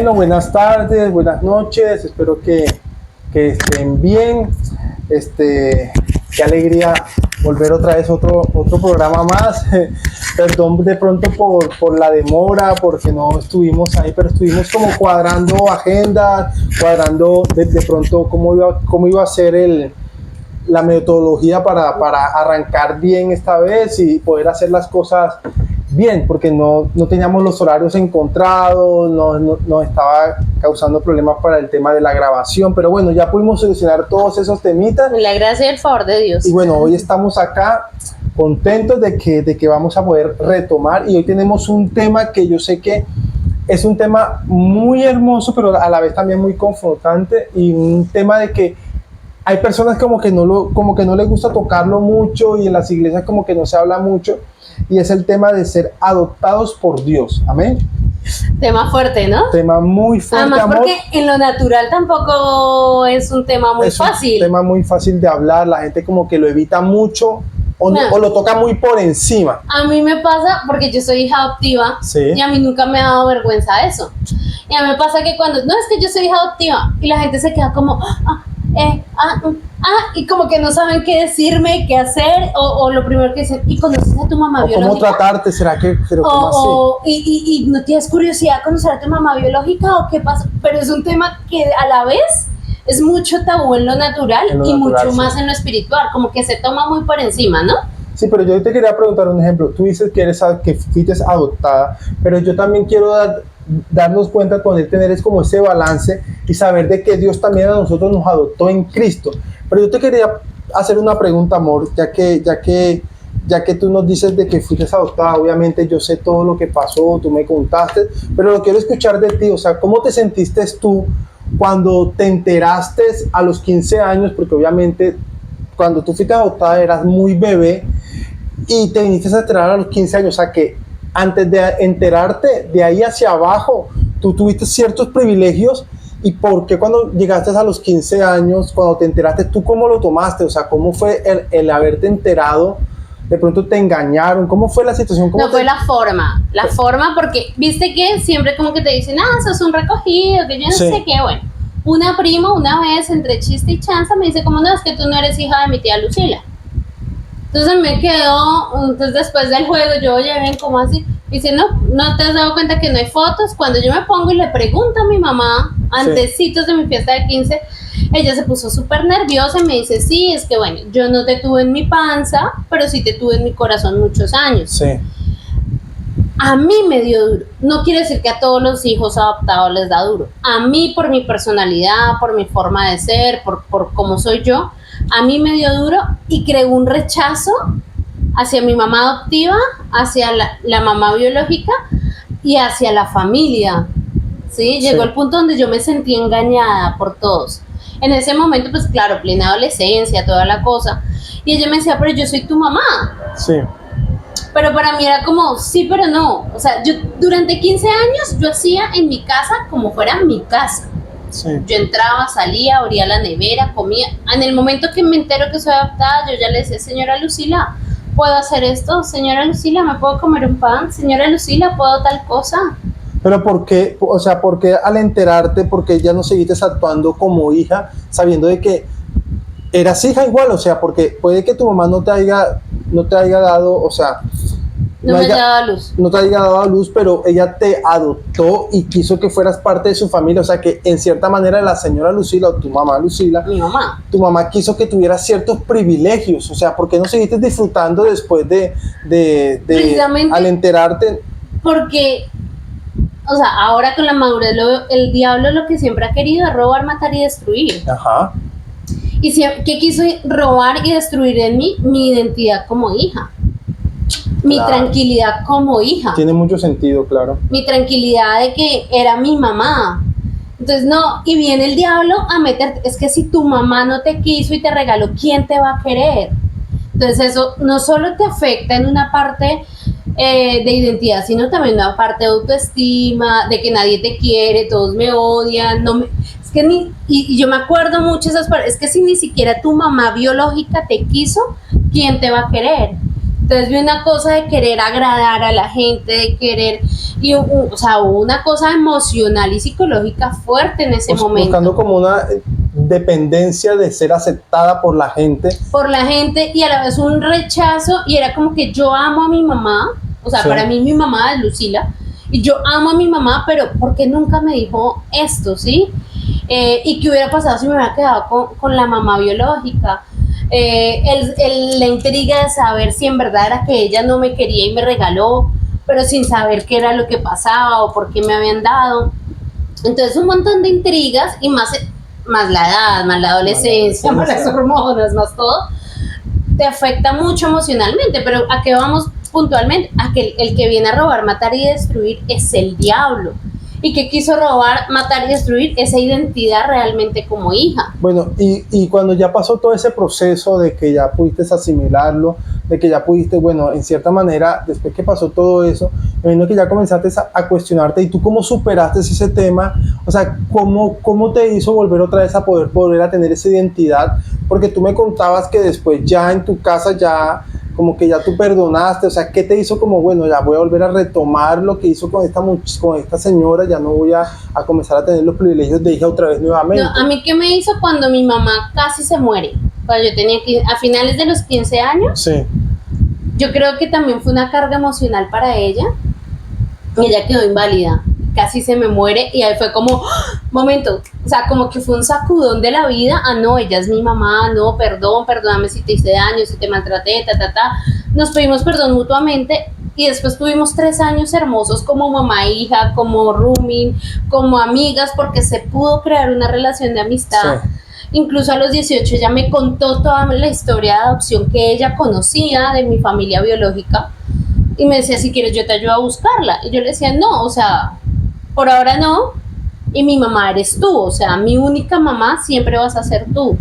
Bueno, buenas tardes, buenas noches, espero que estén bien. Qué alegría volver otra vez otro programa más. Perdón de pronto por la demora, porque no estuvimos ahí, pero estuvimos como cuadrando agendas, cuadrando de pronto cómo iba a ser la metodología para arrancar bien esta vez y poder hacer las cosas bien, porque no teníamos los horarios encontrados, nos estaba causando problemas para el tema de la grabación, pero bueno, ya pudimos solucionar todos esos temitas. La gracia y el favor de Dios. Y bueno, hoy estamos acá contentos de que vamos a poder retomar, y hoy tenemos un tema que yo sé que es un tema muy hermoso, pero a la vez también muy confrontante, y un tema de que hay personas como que no les gusta tocarlo mucho, y en las iglesias como que no se habla mucho, y es el tema de ser adoptados por Dios. Amén. Tema fuerte, ¿no? Tema muy fuerte, además, amor. porque en lo natural tampoco es un tema muy fácil. Es un tema muy fácil de hablar, la gente como que lo evita mucho o lo toca muy por encima. A mí me pasa, porque yo soy hija adoptiva, sí, y a mí nunca me ha dado vergüenza eso. Y a mí me pasa que cuando, no, es que yo soy hija adoptiva, y la gente se queda como, y como que no saben qué decirme, qué hacer, o lo primero que dicen, ¿y conoces a tu mamá biológica? ¿Cómo tratarte? ¿Será que, pero cómo así? Y no tienes curiosidad de conocer a tu mamá biológica o qué pasa? Pero es un tema que a la vez es mucho tabú en lo natural, mucho más en lo espiritual, como que se toma muy por encima, ¿no? Sí, pero yo te quería preguntar un ejemplo. Tú dices que fuiste adoptada, pero yo también quiero darnos cuenta, poder tener es como ese balance y saber de que Dios también a nosotros nos adoptó en Cristo. Pero yo te quería hacer una pregunta, amor, ya que tú nos dices de que fuiste adoptada. Obviamente yo sé todo lo que pasó, tú me contaste, pero lo quiero escuchar de ti. O sea, ¿cómo te sentiste tú cuando te enteraste a los 15 años? Porque obviamente cuando tú fuiste adoptada eras muy bebé y te viniste a enterar a los 15 años. O sea, que antes de enterarte, de ahí hacia abajo, tú tuviste ciertos privilegios. ¿Y por qué cuando llegaste a los 15 años, cuando te enteraste, tú cómo lo tomaste? O sea, ¿cómo fue el haberte enterado? ¿De pronto te engañaron? ¿Cómo fue la situación? No, fue la forma, porque viste que siempre como que te dicen, eso es un recogido, que yo no sé qué, bueno. Una prima una vez, entre chiste y chanza, me dice, como no, es que tú no eres hija de mi tía Lucila. Entonces me quedó, entonces después del juego yo, oye, ven, ¿cómo así? Dice, no te has dado cuenta que no hay fotos. Cuando yo me pongo y le pregunto a mi mamá, antecitos de mi fiesta de 15, ella se puso súper nerviosa y me dice, sí, es que bueno, yo no te tuve en mi panza, pero sí te tuve en mi corazón muchos años. Sí. A mí me dio duro. No quiere decir que a todos los hijos adoptados les da duro. A mí, por mi personalidad, por mi forma de ser, por cómo soy yo, a mí me dio duro y creó un rechazo hacia mi mamá adoptiva, hacia la mamá biológica y hacia la familia. ¿Sí? Llegó el punto donde yo me sentí engañada por todos. En ese momento, pues claro, plena adolescencia, toda la cosa. Y ella me decía, pero yo soy tu mamá. Sí. Pero para mí era como, sí, pero no. O sea, yo durante 15 años yo hacía en mi casa como fuera mi casa. Sí. Yo entraba, salía, abría la nevera, comía. En el momento que me entero que soy adoptada, yo ya le decía, señora Lucila, ¿puedo hacer esto? Señora Lucila, ¿me puedo comer un pan? Señora Lucila, ¿puedo tal cosa? Pero ¿por qué? O sea, ¿por qué al enterarte, porque ya no seguiste actuando como hija, sabiendo de que eras hija igual? O sea, porque puede que tu mamá no te haya dado, o sea, no me haya dado a luz. No te haya dado a luz, pero ella te adoptó y quiso que fueras parte de su familia. O sea, que en cierta manera la señora Lucila, o tu mamá Lucila, mi mamá, tu mamá quiso que tuvieras ciertos privilegios. O sea, ¿por qué no seguiste disfrutando después de al enterarte? Porque, o sea, ahora con la madurez, el diablo lo que siempre ha querido es robar, matar y destruir. Ajá. Y ¿qué quiso robar y destruir en mí? Mi identidad como hija. Mi tranquilidad como hija. Tiene mucho sentido, claro. Mi tranquilidad de que era mi mamá. Entonces, no, y viene el diablo a meterte. Es que si tu mamá no te quiso y te regaló, ¿quién te va a querer? Entonces, eso no solo te afecta en una parte de identidad, sino también en una parte de autoestima, de que nadie te quiere, todos me odian. Es que y yo me acuerdo mucho esas partes. Es que si ni siquiera tu mamá biológica te quiso, ¿quién te va a querer? Entonces vi una cosa de querer agradar a la gente, de querer, o sea, hubo una cosa emocional y psicológica fuerte en ese momento. Buscando como una dependencia de ser aceptada por la gente. Por la gente y a la vez un rechazo, y era como que yo amo a mi mamá, o sea, Sí. para mí mi mamá es Lucila, y yo amo a mi mamá, pero ¿por qué nunca me dijo esto, sí? ¿Y qué hubiera pasado si me hubiera quedado con la mamá biológica? La intriga de saber si en verdad era que ella no me quería y me regaló, pero sin saber qué era lo que pasaba o por qué me habían dado. Entonces un montón de intrigas y más la edad, más la adolescencia, más las hormonas, más todo, te afecta mucho emocionalmente. Pero ¿a qué vamos puntualmente? A que el que viene a robar, matar y destruir es el diablo. Y que quiso robar, matar y destruir esa identidad realmente como hija. Bueno, y cuando ya pasó todo ese proceso de que ya pudiste asimilarlo, de que ya pudiste, bueno, en cierta manera, después que pasó todo eso, me imagino que ya comenzaste a cuestionarte, ¿y tú cómo superaste ese tema? O sea, ¿cómo te hizo volver otra vez a volver a tener esa identidad? Porque tú me contabas que después ya en tu casa ya como que ya tú perdonaste, o sea, ¿qué te hizo como, bueno, ya voy a volver a retomar lo que hizo con esta señora, ya no voy a comenzar a tener los privilegios de hija otra vez nuevamente? No, a mí qué me hizo cuando mi mamá casi se muere, cuando yo tenía a finales de los 15 años, Sí. yo creo que también fue una carga emocional para ella, y ella quedó inválida, casi se me muere, y ahí fue como, ¡ah! Momento, o sea, como que fue un sacudón de la vida. No, ella es mi mamá, no, perdóname si te hice daño, si te maltraté, nos pedimos perdón mutuamente, y después tuvimos 3 años hermosos como mamá e hija, como rooming, como amigas, porque se pudo crear una relación de amistad. Sí. Incluso a los 18 ella me contó toda la historia de adopción que ella conocía de mi familia biológica, y me decía, si quieres yo te ayudo a buscarla, y yo le decía, no, o sea, por ahora no, y mi mamá eres tú, o sea, mi única mamá siempre vas a ser tú.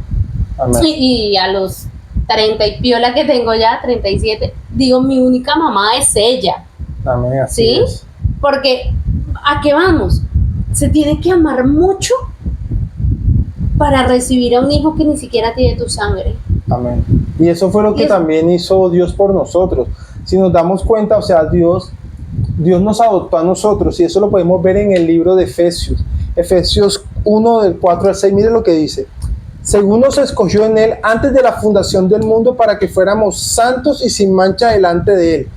Amén. Y a los 30 y piola que tengo ya, 37, digo, mi única mamá es ella. Amén, así ¿Sí? es. Porque, ¿a qué vamos? Se tiene que amar mucho para recibir a un hijo que ni siquiera tiene tu sangre. Amén. Y eso fue lo que también hizo Dios por nosotros. Si nos damos cuenta, o sea, Dios nos adoptó a nosotros, y eso lo podemos ver en el libro de Efesios 1 del 4 al 6. Mire lo que dice: según nos escogió en él antes de la fundación del mundo para que fuéramos santos y sin mancha delante de él.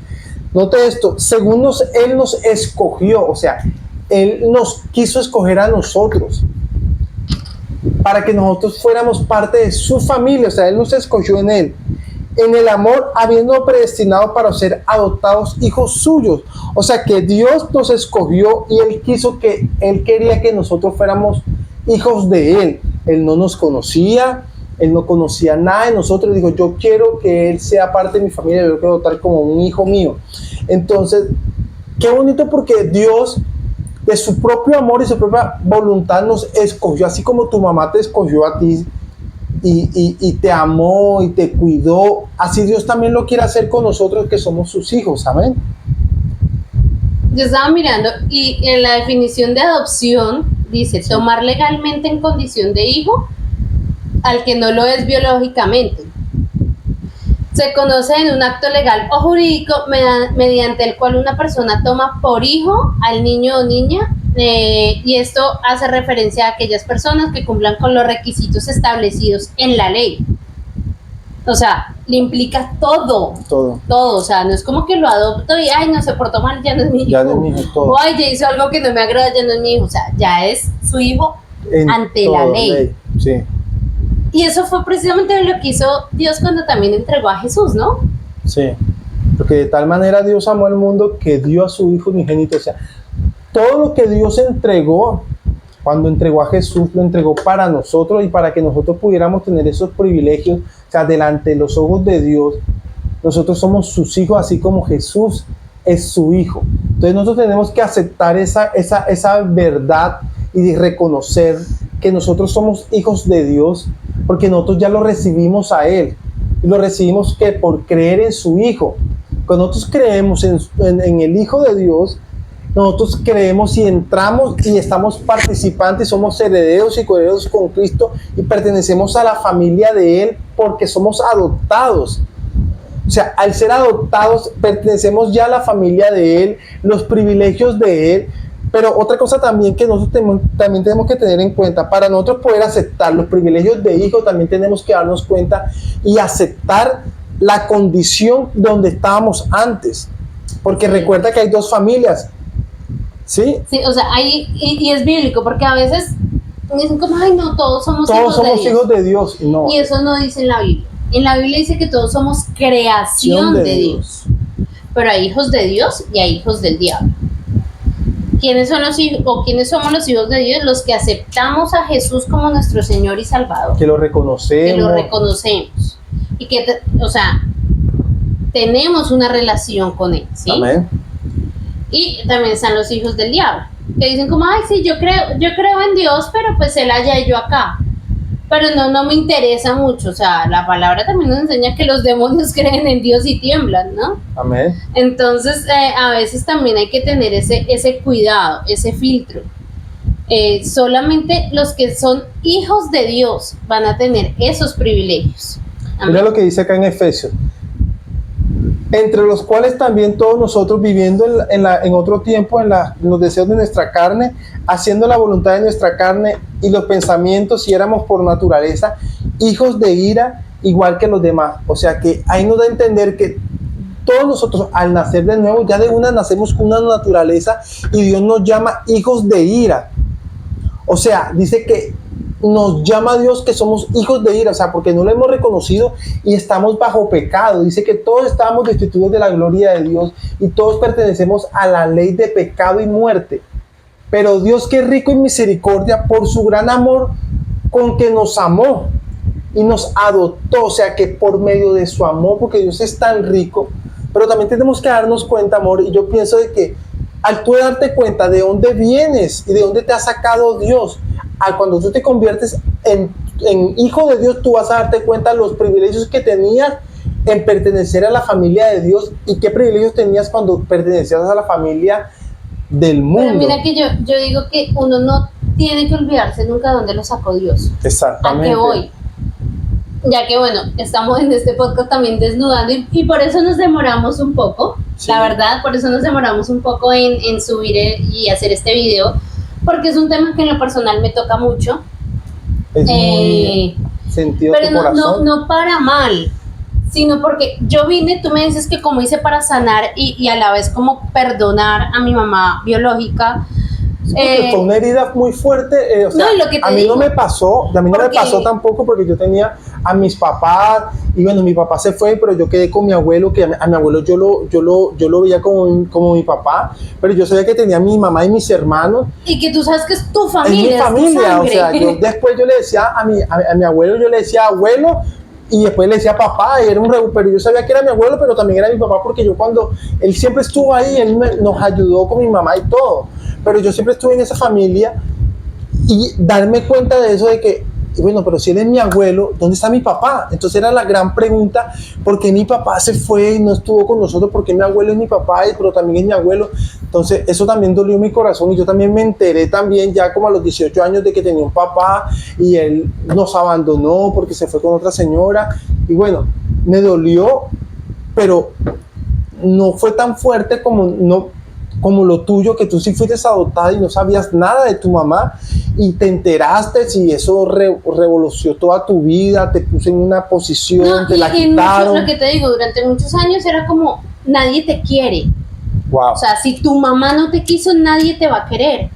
Note esto, él nos escogió, o sea, él nos quiso escoger a nosotros para que nosotros fuéramos parte de su familia. O sea, él nos escogió en él, en el amor, habiendo predestinado para ser adoptados hijos suyos. O sea, que Dios nos escogió y él quería que nosotros fuéramos hijos de él. Él no nos conocía, él no conocía nada de nosotros. Dijo, yo quiero que él sea parte de mi familia, yo lo quiero adoptar como un hijo mío. Entonces, qué bonito, porque Dios, de su propio amor y su propia voluntad, nos escogió, así como tu mamá te escogió a ti y te amó y te cuidó. Así Dios también lo quiere hacer con nosotros, que somos sus hijos. Amén. Yo estaba mirando, y en la definición de adopción dice, tomar legalmente en condición de hijo al que no lo es biológicamente. Se conoce en un acto legal o jurídico mediante el cual una persona toma por hijo al niño o niña, y esto hace referencia a aquellas personas que cumplan con los requisitos establecidos en la ley. O sea, le implica todo. O sea, no es como que lo adopto y, ay, no se portó mal, ya no es mi hijo. Ya no es mi hijo, todo. O, ay, ya hizo algo que no me agrada, ya no es mi hijo. O sea, ya es su hijo ante la ley. Sí. Y eso fue precisamente lo que hizo Dios cuando también entregó a Jesús, ¿no? Sí, porque de tal manera Dios amó al mundo que dio a su Hijo unigénito. O sea, todo lo que Dios entregó, cuando entregó a Jesús, lo entregó para nosotros y para que nosotros pudiéramos tener esos privilegios. O sea, delante de los ojos de Dios, nosotros somos sus hijos, así como Jesús es su Hijo. Entonces nosotros tenemos que aceptar esa verdad y reconocer que nosotros somos hijos de Dios, porque nosotros ya lo recibimos a Él, y lo recibimos que por creer en su Hijo. Cuando nosotros creemos en el Hijo de Dios, nosotros creemos y entramos y estamos participantes, somos herederos y coherederos con Cristo, y pertenecemos a la familia de Él porque somos adoptados. O sea, al ser adoptados, pertenecemos ya a la familia de Él, los privilegios de Él. Pero otra cosa también que nosotros también tenemos que tener en cuenta, para nosotros poder aceptar los privilegios de hijo, también tenemos que darnos cuenta y aceptar la condición donde estábamos antes. Porque recuerda que hay dos familias, ¿sí? Sí, o sea, y es bíblico, porque a veces dicen como, ay, no, todos somos hijos de Dios. No. Y eso no dice en la Biblia. En la Biblia dice que todos somos creación de Dios. Pero hay hijos de Dios y hay hijos del diablo. ¿Quiénes son los hijos, o quiénes somos los hijos de Dios? Los que aceptamos a Jesús como nuestro Señor y Salvador. Que lo reconocemos. Que lo reconocemos. Y que, o sea, tenemos una relación con Él, ¿sí? Amén. Y también están los hijos del diablo, que dicen como, ay, sí, yo creo en Dios, pero pues Él allá y yo acá. Pero no me interesa mucho. O sea, la palabra también nos enseña que los demonios creen en Dios y tiemblan, ¿no? Amén. Entonces, a veces también hay que tener ese cuidado, ese filtro. Solamente los que son hijos de Dios van a tener esos privilegios. Amén. Mira lo que dice acá en Efesios. Entre los cuales también todos nosotros viviendo en otro tiempo en los deseos de nuestra carne, haciendo la voluntad de nuestra carne y los pensamientos, y éramos por naturaleza hijos de ira igual que los demás. O sea que ahí nos da a entender que todos nosotros al nacer de nuevo ya de una nacemos con una naturaleza y Dios nos llama hijos de ira. O sea, dice que nos llama a Dios que somos hijos de ira, o sea, porque no lo hemos reconocido y estamos bajo pecado. Dice que todos estamos destituidos de la gloria de Dios y todos pertenecemos a la ley de pecado y muerte. Pero Dios, que es rico en misericordia, por su gran amor con que nos amó y nos adoptó, o sea, que por medio de su amor, porque Dios es tan rico, pero también tenemos que darnos cuenta, amor, y yo pienso de que al tú darte cuenta de dónde vienes y de dónde te ha sacado Dios, cuando tú te conviertes en hijo de Dios, tú vas a darte cuenta de los privilegios que tenías en pertenecer a la familia de Dios y qué privilegios tenías cuando pertenecías a la familia del mundo. Pero mira que yo digo que uno no tiene que olvidarse nunca de dónde lo sacó Dios. Exactamente. ¿A qué voy? Ya que bueno, estamos en este podcast también desnudando y por eso nos demoramos un poco, sí. La verdad, por eso nos demoramos un poco en subir y hacer este video, porque es un tema que en lo personal me toca mucho. Es muy sentido pero tu corazón. No para mal, sino porque yo vine, tú me dices que como hice para sanar y a la vez como perdonar a mi mamá biológica. Sí, fue una herida muy fuerte, o sea, no, lo que a mí no me pasó, no me pasó tampoco porque yo tenía a mis papás y bueno, mi papá se fue, pero yo quedé con mi abuelo, que a mi abuelo yo lo veía como mi papá, pero yo sabía que tenía a mi mamá y mis hermanos. Y que tú sabes que es tu familia, es mi familia, o sea, después yo le decía a mi abuelo, yo le decía abuelo, y después le decía papá, y era pero yo sabía que era mi abuelo, pero también era mi papá, porque yo cuando él siempre estuvo ahí, él nos ayudó con mi mamá y todo, pero yo siempre estuve en esa familia y darme cuenta de eso, de que, bueno, pero si él es mi abuelo, ¿dónde está mi papá? Entonces era la gran pregunta, ¿por qué mi papá se fue y no estuvo con nosotros? ¿Por qué mi abuelo es mi papá, pero también es mi abuelo? Entonces eso también dolió mi corazón y yo también me enteré también ya como a los 18 años de que tenía un papá y él nos abandonó porque se fue con otra señora y bueno, me dolió, pero no fue tan fuerte como lo tuyo, que tú sí fuiste adoptada y no sabías nada de tu mamá y te enteraste y eso revolucionó toda tu vida, te puso en una posición, te la quitaron. Lo que te digo, durante muchos años era como, nadie te quiere. Wow. O sea, si tu mamá no te quiso, nadie te va a querer.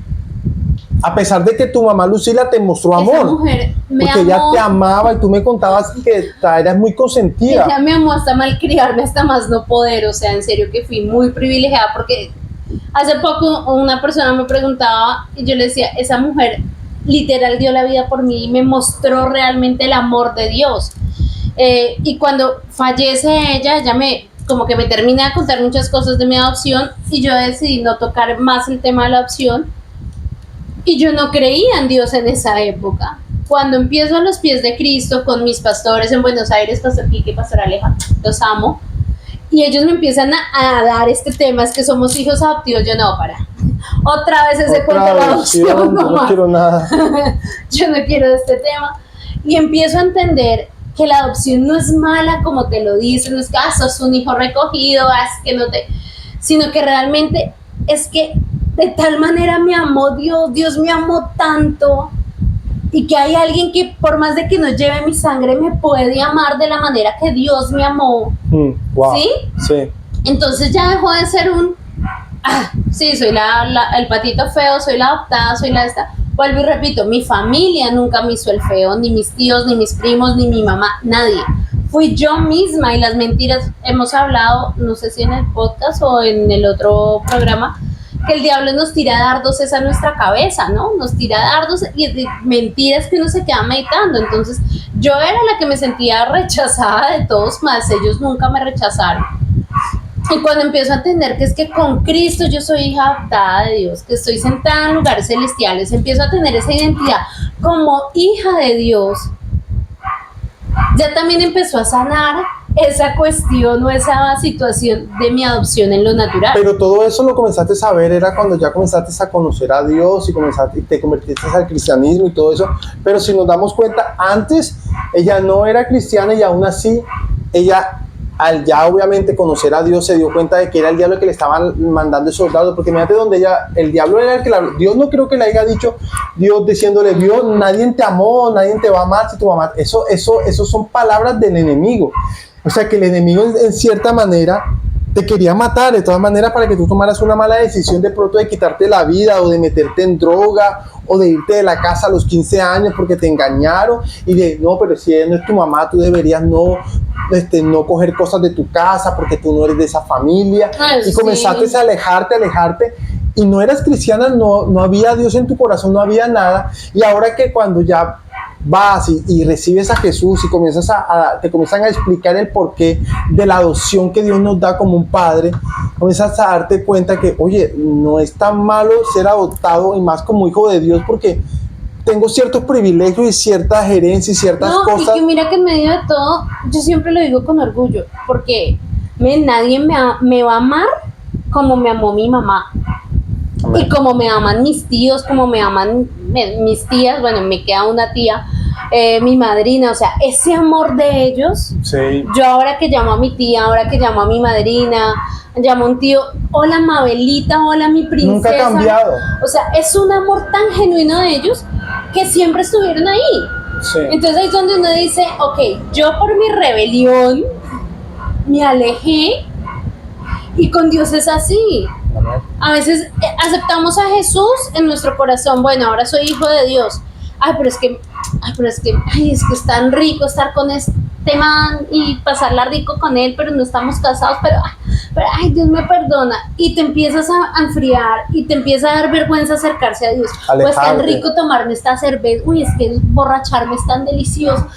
A pesar de que tu mamá Lucila te mostró amor. Esa mujer me porque amó. ella te amaba y tú me contabas que eras muy consentida. Ella me amó hasta malcriarme, hasta más no poder. O sea, en serio que fui muy privilegiada porque hace poco una persona me preguntaba y yo le decía, esa mujer literal dio la vida por mí y me mostró realmente el amor de Dios. Y cuando fallece ella como que me termina de contar muchas cosas de mi adopción y yo decidí no tocar más el tema de la adopción y yo no creía en Dios en esa época. Cuando empiezo a los pies de Cristo con mis pastores en Buenos Aires, Pastor Quique y Pastor Aleja, los amo, y ellos me empiezan a dar este tema, es que somos hijos adoptivos. Yo no, otra vez ese cuento de la adopción. No quiero nada. Yo no quiero este tema. Y empiezo a entender que la adopción no es mala como te lo dicen, no es que sos un hijo recogido, es que no te, sino que realmente es que de tal manera me amó Dios, Dios me amó tanto, y que hay alguien que por más de que no lleve mi sangre me puede amar de la manera que Dios me amó. Wow. ¿Sí? Sí. Entonces ya dejó de ser sí, soy el patito feo, soy la adoptada, soy la esta. Vuelvo y repito, mi familia nunca me hizo el feo, ni mis tíos, ni mis primos, ni mi mamá, nadie. Fui yo misma, y las mentiras, hemos hablado, no sé si en el podcast o en el otro programa, que el diablo nos tira dardos es a nuestra cabeza, ¿no? Nos tira dardos y de mentiras que uno se queda meditando. Entonces, yo era la que me sentía rechazada de todos, más ellos nunca me rechazaron. Y cuando empiezo a entender que es que con Cristo yo soy hija adoptada de Dios, que estoy sentada en lugares celestiales, empiezo a tener esa identidad como hija de Dios, ya también empezó a sanar esa cuestión o esa situación de mi adopción en lo natural. Pero todo eso lo comenzaste a saber, era cuando ya comenzaste a conocer a Dios y te convertiste al cristianismo y todo eso. Pero si nos damos cuenta, antes ella no era cristiana y aún así ella, al ya obviamente conocer a Dios, se dio cuenta de que era el diablo el que le estaban mandando esos dados, porque fíjate donde ella, el diablo era el que Dios no creo que le haya dicho, Dios diciéndole, Dios, nadie te amó, nadie te va a amar si tu mamá, eso son palabras del enemigo. O sea que el enemigo en cierta manera te quería matar de todas maneras para que tú tomaras una mala decisión de pronto de quitarte la vida o de meterte en droga o de irte de la casa a los 15 años porque te engañaron y de no, pero si ella no es tu mamá, tú deberías no coger cosas de tu casa porque tú no eres de esa familia. Ay, y comenzaste sí. a alejarte y no eras cristiana, no había Dios en tu corazón, no había nada. Y ahora que cuando ya vas y recibes a Jesús y te comienzan a explicar el porqué de la adopción que Dios nos da como un padre, comienzas a darte cuenta que, oye, no es tan malo ser adoptado y más como hijo de Dios porque tengo ciertos privilegios y cierta gerencia y ciertas cosas. Y que mira que en medio de todo, yo siempre lo digo con orgullo, porque nadie me va a amar como me amó mi mamá. Amén. Y como me aman mis tíos, como me aman mis tías, bueno, me queda una tía, mi madrina, o sea, ese amor de ellos. Sí. Yo ahora que llamo a mi tía, ahora que llamo a mi madrina, llamo a un tío, hola Mabelita, hola mi princesa. Nunca ha cambiado. O sea, es un amor tan genuino de ellos que siempre estuvieron ahí. Sí. Entonces ahí es donde uno dice, ok, yo por mi rebelión me alejé y con Dios es así. A veces aceptamos a Jesús en nuestro corazón, bueno, ahora soy hijo de Dios. Pero es que es tan rico estar con este man y pasarla rico con él, pero no estamos casados, pero Dios me perdona. Y te empiezas a enfriar y te empieza a dar vergüenza acercarse a Dios. Alejarte. O es tan rico tomarme esta cerveza, es que borracharme es tan delicioso.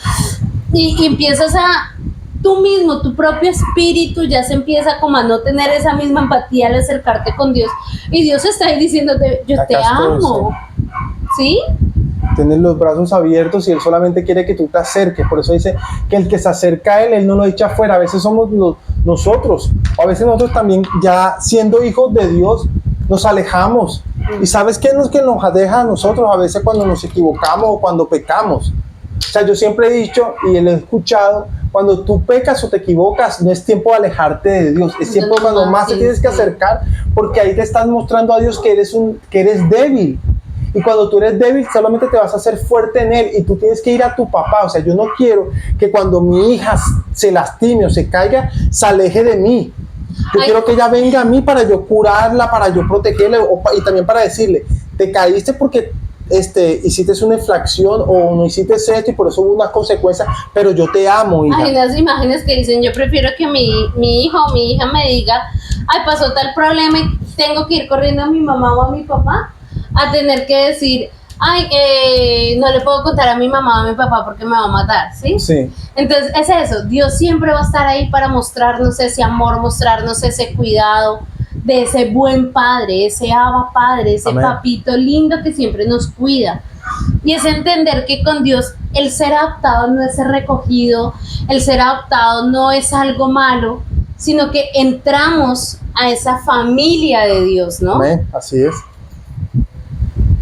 Y empiezas tú mismo, tu propio espíritu ya se empieza como a no tener esa misma empatía al acercarte con Dios. Y Dios está ahí diciéndote, yo te amo. ¿Sí? Tienes los brazos abiertos y Él solamente quiere que tú te acerques. Por eso dice que el que se acerca a Él no lo echa afuera. A veces somos nosotros, o a veces nosotros también, ya siendo hijos de Dios, nos alejamos. ¿Y sabes qué es lo que nos deja a nosotros a veces cuando nos equivocamos o cuando pecamos? O sea, yo siempre he dicho y lo he escuchado, cuando tú pecas o te equivocas, no es tiempo de alejarte de Dios, es tiempo cuando más te tienes que acercar, porque ahí te estás mostrando a Dios que eres débil. Y cuando tú eres débil, solamente te vas a hacer fuerte en Él y tú tienes que ir a tu papá. O sea, yo no quiero que cuando mi hija se lastime o se caiga, se aleje de mí. Yo quiero que ella venga a mí para yo curarla, para yo protegerla y también para decirle, te caíste porque hiciste una infracción o no hiciste esto y por eso hubo una consecuencia, pero yo te amo, hija. Hay unas imágenes que dicen, yo prefiero que mi hijo o mi hija me diga, pasó tal problema y tengo que ir corriendo a mi mamá o a mi papá, a tener que decir, no le puedo contar a mi mamá o a mi papá porque me va a matar, ¿sí? Sí. Entonces es eso, Dios siempre va a estar ahí para mostrarnos ese amor, mostrarnos ese cuidado de ese buen padre, ese Abba Padre, ese Amén. papito lindo que siempre nos cuida. Y es entender que con Dios el ser adoptado no es ser recogido, el ser adoptado no es algo malo, sino que entramos a esa familia de Dios, ¿no? Amén, así es.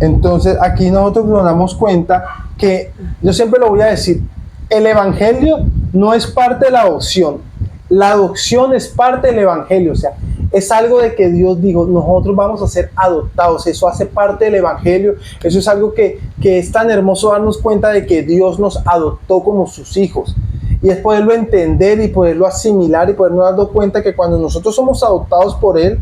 Entonces aquí nosotros nos damos cuenta que, yo siempre lo voy a decir, el evangelio no es parte de la adopción. La adopción es parte del evangelio, o sea, es algo de que Dios dijo, nosotros vamos a ser adoptados, eso hace parte del evangelio, eso es algo que es tan hermoso darnos cuenta de que Dios nos adoptó como sus hijos. Y es poderlo entender y poderlo asimilar y podernos darnos cuenta que cuando nosotros somos adoptados por Él,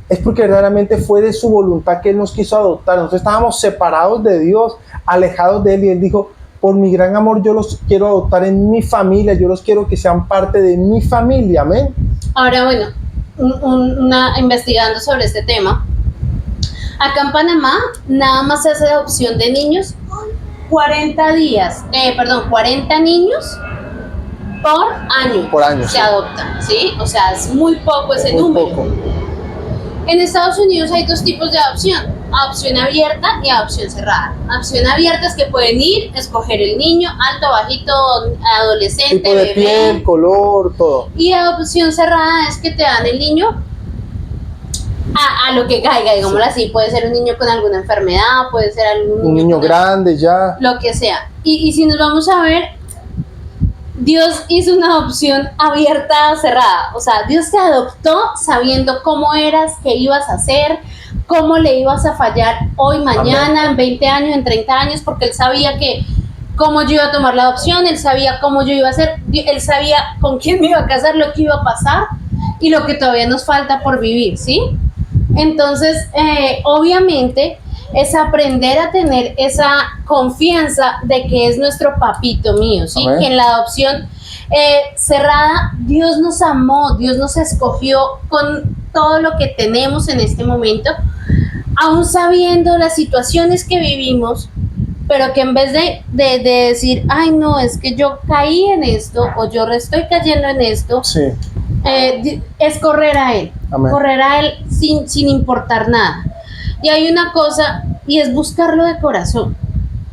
es porque verdaderamente fue de su voluntad que Él nos quiso adoptar. Nosotros estábamos separados de Dios, alejados de Él, y Él dijo, por mi gran amor yo los quiero adoptar en mi familia, yo los quiero que sean parte de mi familia, amén. Ahora, bueno, investigando sobre este tema, acá en Panamá nada más se hace adopción de niños 40 niños por año se adoptan, ¿sí? O sea, es muy poco ese número. Poco. En Estados Unidos hay dos tipos de adopción, adopción abierta y adopción cerrada. Adopción abierta es que pueden ir, escoger el niño, alto, bajito, adolescente, tipo de bebé, piel, color, todo. Y adopción cerrada es que te dan el niño a lo que caiga, digámoslo así. Puede ser un niño con alguna enfermedad, puede ser un niño grande ya. Lo que sea. Y si nos vamos a ver, Dios hizo una adopción abierta, cerrada. O sea, Dios te adoptó sabiendo cómo eras, qué ibas a hacer, cómo le ibas a fallar hoy, mañana, amén, en 20 años, en 30 años, porque Él sabía que cómo yo iba a tomar la adopción, Él sabía cómo yo iba a hacer, Él sabía con quién me iba a casar, lo que iba a pasar y lo que todavía nos falta por vivir, ¿sí? Entonces, obviamente, es aprender a tener esa confianza de que es nuestro papito mío, ¿sí? Amén. Que en la adopción cerrada, Dios nos amó, Dios nos escogió con todo lo que tenemos en este momento, aún sabiendo las situaciones que vivimos, pero que en vez de decir, ay no, es que yo caí en esto, o yo estoy cayendo en esto, sí, es correr a Él, amén, correr a Él sin importar nada. Y hay una cosa, y es buscarlo de corazón.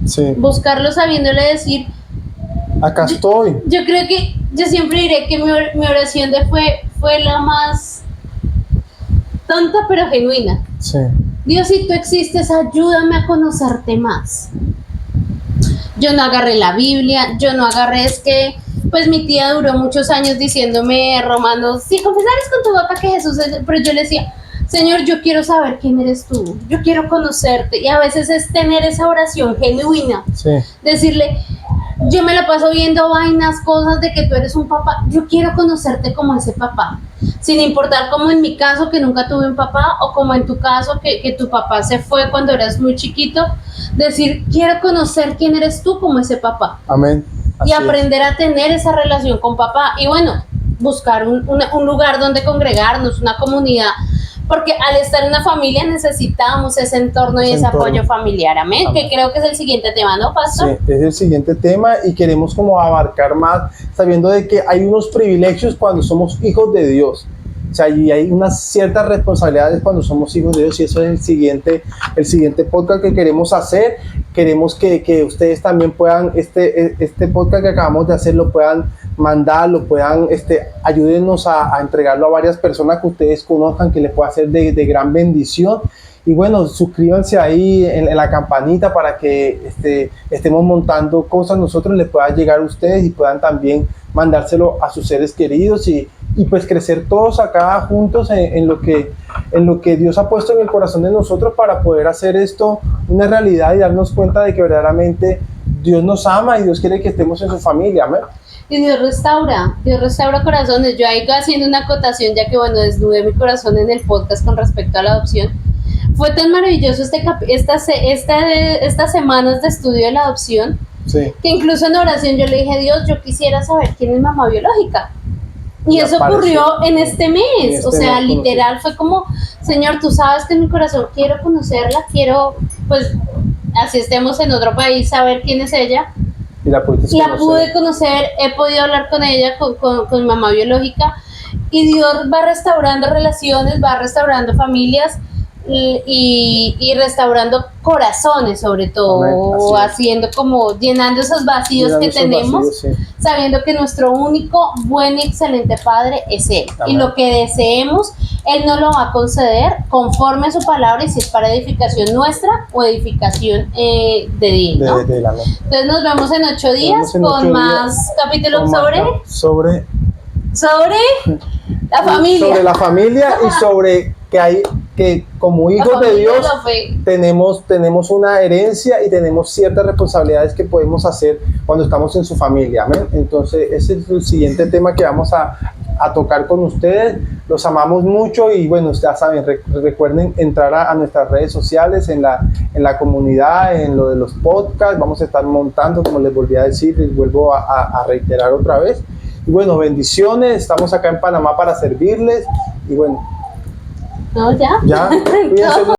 Sí. Buscarlo sabiéndole decir, acá estoy. Yo creo que, yo siempre diré que mi oración fue la más tonta pero genuina. Sí. Dios, si tú existes, ayúdame a conocerte más. Yo no agarré la Biblia, yo no agarré, es que pues mi tía duró muchos años diciéndome, Romanos, si confesares con tu boca que Jesús es, pero yo le decía, Señor, yo quiero saber quién eres tú, yo quiero conocerte, y a veces es tener esa oración genuina, sí, decirle, yo me la paso viendo vainas, cosas de que tú eres un papá, yo quiero conocerte como ese papá, sin importar como en mi caso que nunca tuve un papá, o como en tu caso que tu papá se fue cuando eras muy chiquito, decir, quiero conocer quién eres tú como ese papá. Amén. Así y aprender es. A tener esa relación con papá, y bueno, buscar un lugar donde congregarnos, una comunidad, porque al estar en una familia necesitamos ese entorno y ese apoyo familiar, amén, que creo que es el siguiente tema, ¿no, pastor? Sí, es el siguiente tema y queremos como abarcar más, sabiendo de que hay unos privilegios cuando somos hijos de Dios. O sea, y hay unas ciertas responsabilidades cuando somos hijos de Dios, y eso es el siguiente podcast que queremos hacer. Queremos que ustedes también puedan, este podcast que acabamos de hacer, lo puedan mandar, lo puedan, ayúdennos a entregarlo a varias personas que ustedes conozcan, que les pueda ser de gran bendición. Y bueno, suscríbanse ahí en la campanita para que estemos montando cosas, nosotros les pueda llegar a ustedes y puedan también mandárselo a sus seres queridos y pues crecer todos acá juntos en lo que Dios ha puesto en el corazón de nosotros para poder hacer esto una realidad y darnos cuenta de que verdaderamente Dios nos ama y Dios quiere que estemos en su familia, amén. Y Dios restaura corazones. Yo ahí haciendo una acotación, ya que bueno, desnudé mi corazón en el podcast con respecto a la adopción. Fue tan maravilloso estas semanas de estudio de la adopción, sí, que incluso en oración yo le dije a Dios, yo quisiera saber quién es mamá biológica. Y eso ocurrió en este mes, o sea, literal fue como, Señor, tú sabes que en mi corazón quiero conocerla, quiero, pues, así estemos en otro país, saber quién es ella. Y la pude conocer, he podido hablar con ella, con mi mamá biológica, y Dios va restaurando relaciones, va restaurando familias, y restaurando corazones, sobre todo, Amén, haciendo como llenando esos vacíos Llenando que esos tenemos, vacíos, sí. sabiendo que nuestro único buen y excelente Padre es Él. Amén. Y lo que deseemos, Él nos lo va a conceder conforme a su palabra, y si es para edificación nuestra o edificación de Él, ¿no? De la noche. Entonces nos vemos en 8 días Nos vemos en con 8 más días, capítulos con más sobre sobre la familia. sobre la familia y sobre que hay que como La hijos de familia Dios lo fue. tenemos una herencia y tenemos ciertas responsabilidades que podemos hacer cuando estamos en su familia. Amén. Entonces ese es el siguiente tema que vamos a tocar con ustedes. Los amamos mucho y bueno, ya saben, recuerden entrar a nuestras redes sociales, en la comunidad, en lo de los podcasts. Vamos a estar montando, como les volví a decir, les vuelvo a reiterar otra vez. Y bueno, bendiciones, estamos acá en Panamá para servirles y bueno, No, ya. ya, cuídense No.